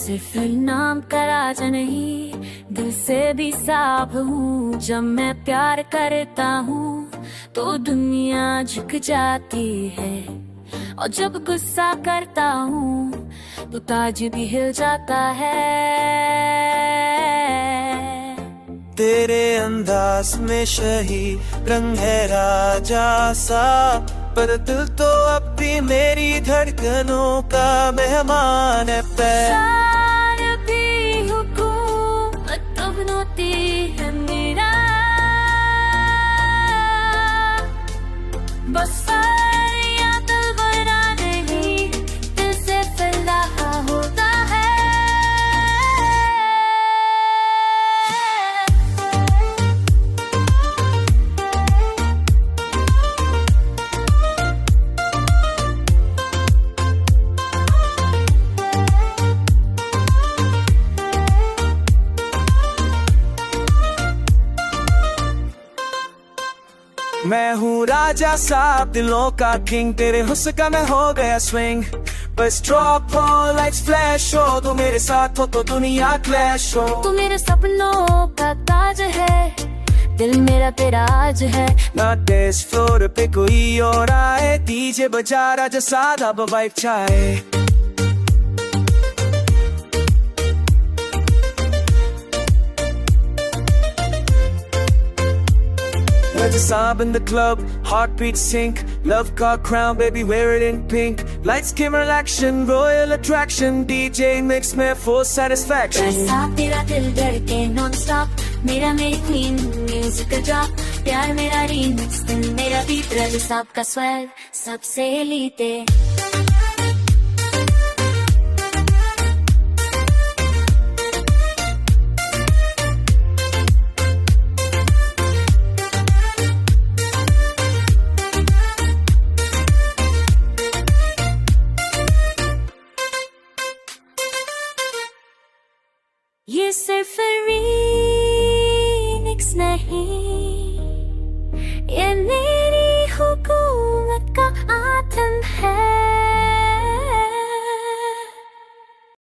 सिर्फ नाम का राजा नहीं, दिल से भी साफ हूँ। जब मैं प्यार करता हूँ तो दुनिया झुक जाती है, और जब गुस्सा करता हूँ तो ताज भी हिल जाता है। तेरे अंदाज में शही रंग है राजा सा, पर दिल तो अब भी मेरी धड़कनों का मेहमान है। सार भी हुकूमत बनती है मेरा, बस या दिल बना नहीं, दिल से फैला होता है। मैं हूँ राजा साहब दिलों का किंग, तेरे हुस्न का मैं हो गया स्विंग। बस ड्रॉप हो लाइट्स फ्लैश हो, तू मेरे साथ हो तो दुनिया क्लैश हो। तू मेरे सपनों का ताज है, दिल मेरा तेरा आज है। ना डेस्क फ्लोर पे कोई और आए, डीजे बजा राजा सादा वाइब चाहे। Raja Saab in the club, heartbeat sync, love car crown, baby wear it in pink. Lights, camera, action, royal attraction, DJ mix में full satisfaction. साथ तेरा दिल धड़के नॉन स्टॉप, मेरा मेरी क्वीन म्यूजिक का ड्रॉप, प्यार मेरा रीमिक्स, दिल मेरा बीट। राजा साहब का स्वैग सबसे लीते। ये सिर्फ